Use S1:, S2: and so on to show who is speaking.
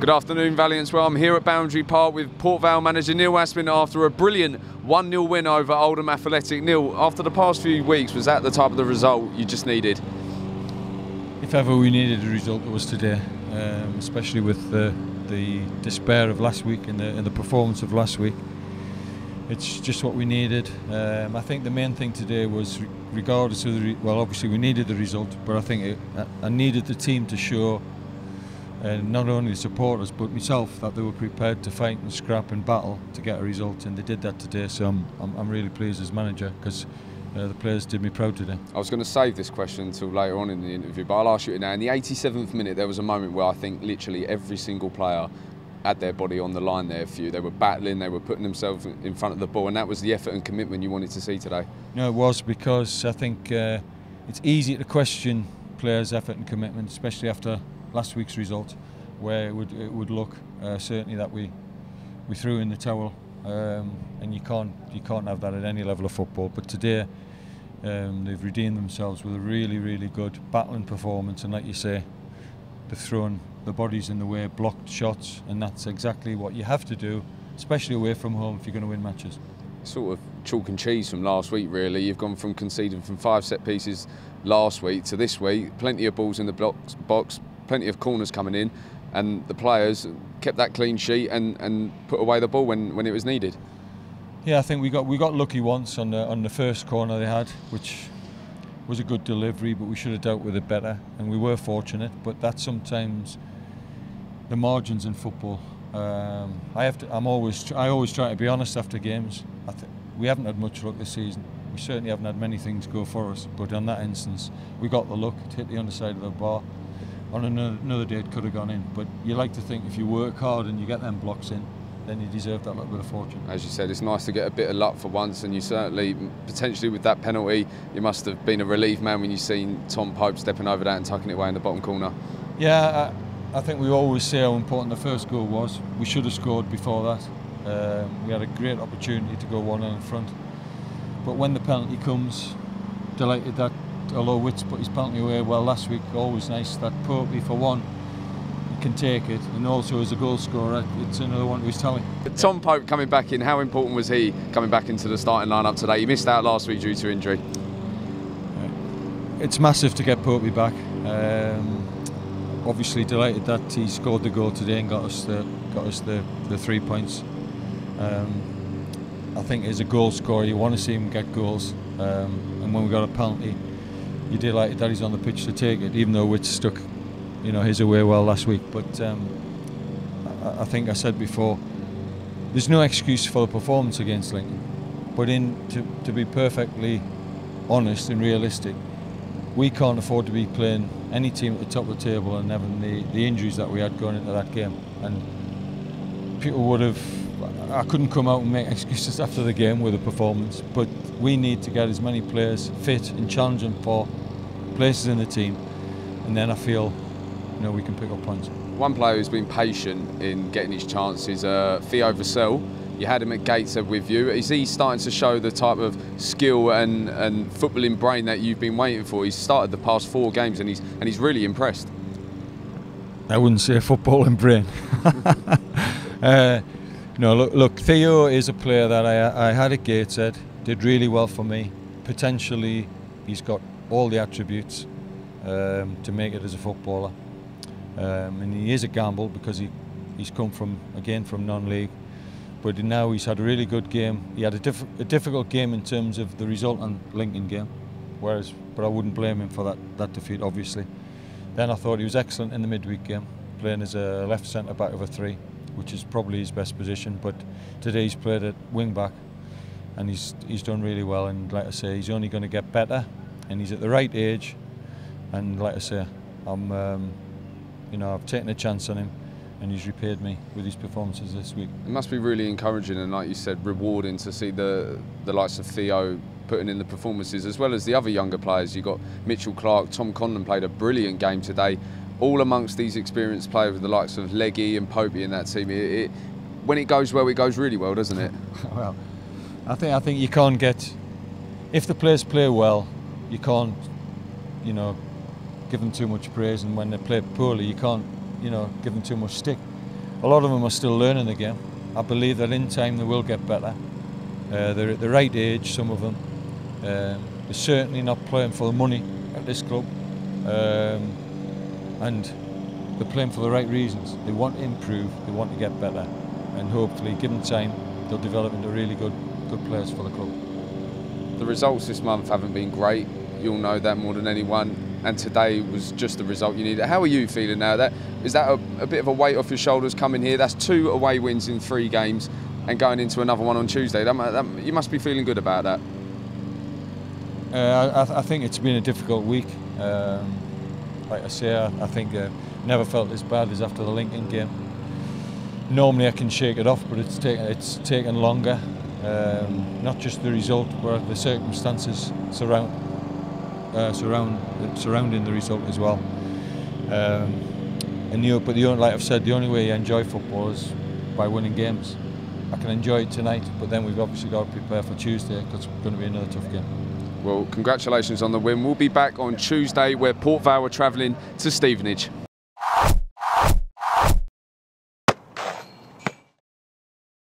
S1: Good afternoon, Valiants. Well, I'm here at Boundary Park with Port Vale manager Neil Aspin after a brilliant 1-0 win over Oldham Athletic. Neil, after the past few weeks, was that the type of the result you just needed?
S2: If ever we needed a result, it was today, especially with the despair of last week and the performance of last week. It's just what we needed. I think the main thing today was, regardless of well, obviously we needed the result, but I think I needed the team to show, not only the supporters but myself, that they were prepared to fight and scrap and battle to get a result, and they did that today. So I'm really pleased as manager, because the players did me proud today.
S1: I was going to save this question until later on in the interview, but I'll ask you it now. In the 87th minute, there was a moment where I think literally every single player had their body on the line there for you. They were battling, they were putting themselves in front of the ball, and that was the effort and commitment you wanted to see today.
S2: No, it was, because I think it's easy to question players' effort and commitment, especially after last week's result, where it would look certainly that we threw in the towel, and you can't have that at any level of football. But today they've redeemed themselves with a really good battling performance, and like you say, they've thrown the bodies in the way, blocked shots, and that's exactly what you have to do, especially away from home, if you're going to win matches.
S1: Sort of chalk and cheese from last week, really. You've gone from conceding from 5 set pieces last week to this week. Plenty of balls in the box, plenty of corners coming in, and the players kept that clean sheet and put away the ball when it was needed.
S2: Yeah, I think we got lucky once on the first corner they had, which was a good delivery, but we should have dealt with it better, and we were fortunate. But that's sometimes the margins in football. I always try to be honest after games. We haven't had much luck this season. We certainly haven't had many things go for us, but on that instance, we got the luck. It hit the underside of the bar. On another day, it could have gone in. But you like to think if you work hard and you get them blocks in, then you deserve that little bit of fortune.
S1: As you said, it's nice to get a bit of luck for once, and you certainly, potentially with that penalty, you must have been a relieved man when you seen Tom Pope stepping over that and tucking it away in the bottom corner.
S2: Yeah, I think we always say how important the first goal was. We should have scored before that. We had a great opportunity to go 1-0 in front. But when the penalty comes, delighted that, although Witts put his penalty away well last week, always nice that Pope, for one, can take it, and also as a goal scorer, it's another one to his tally.
S1: Tom Pope coming back in, how important was he coming back into the starting lineup today? He missed out last week due to injury.
S2: It's massive to get Pope back. Obviously delighted that he scored the goal today and got us the 3 points. I think as a goal scorer, you want to see him get goals, and when we got a penalty, you're delighted that he's on the pitch to take it, even though Witts stuck his away well last week. But I think I said before, there's no excuse for the performance against Lincoln. But to be perfectly honest and realistic, we can't afford to be playing any team at the top of the table and having the injuries that we had going into that game. And people would have, I couldn't come out and make excuses after the game with the performance, but we need to get as many players fit and challenging for places in the team, and then I feel we can pick up points.
S1: One player who's been patient in getting his chances, Theo Vassell. You had him at Gateshead with you. Is he starting to show the type of skill and footballing brain that you've been waiting for? He's started the past 4 games and he's really impressed.
S2: I wouldn't say footballing brain. No, look, Theo is a player that I had at Gateshead, did really well for me. Potentially, he's got all the attributes to make it as a footballer. And he is a gamble, because he's come from non-league, but now he's had a really good game. He had a difficult game in terms of the result on Lincoln game, but I wouldn't blame him for that defeat, obviously. Then I thought he was excellent in the midweek game, playing as a left centre back of a 3, which is probably his best position. But today he's played at wing back, and he's done really well. And like I say, he's only going to get better, and he's at the right age. And like I say, I've taken a chance on him, and he's repaid me with his performances this week.
S1: It must be really encouraging and, like you said, rewarding to see the likes of Theo putting in the performances, as well as the other younger players. You've got Mitchell Clark, Tom Conlon played a brilliant game today. All amongst these experienced players with the likes of Leggy and Popey in that team. When it goes well, it goes really well, doesn't it?
S2: Well, I think you can't get, if the players play well, you can't, give them too much praise, and when they play poorly, you can't, give them too much stick. a lot of them are still learning the game. I believe that in time they will get better. They're at the right age, some of them. They're certainly not playing for the money at this club, and they're playing for the right reasons. They want to improve, they want to get better, and hopefully, given time, they'll develop into really good players for the club.
S1: The results this month haven't been great. You'll know that more than anyone. And today was just the result you needed. How are you feeling now? Is that a bit of a weight off your shoulders coming here? That's 2 away wins in 3 games, and going into another one on Tuesday. You must be feeling good about that.
S2: I think it's been a difficult week. Like I say, I think never felt as bad as after the Lincoln game. Normally I can shake it off, but it's taken longer. Not just the result, but the circumstances surrounding the result as well. But like I've said, the only way you enjoy football is by winning games. I can enjoy it tonight, but then we've obviously got to prepare for Tuesday, because it's going to be another tough game.
S1: Well, congratulations on the win. We'll be back on Tuesday, where Port Vale are travelling to Stevenage.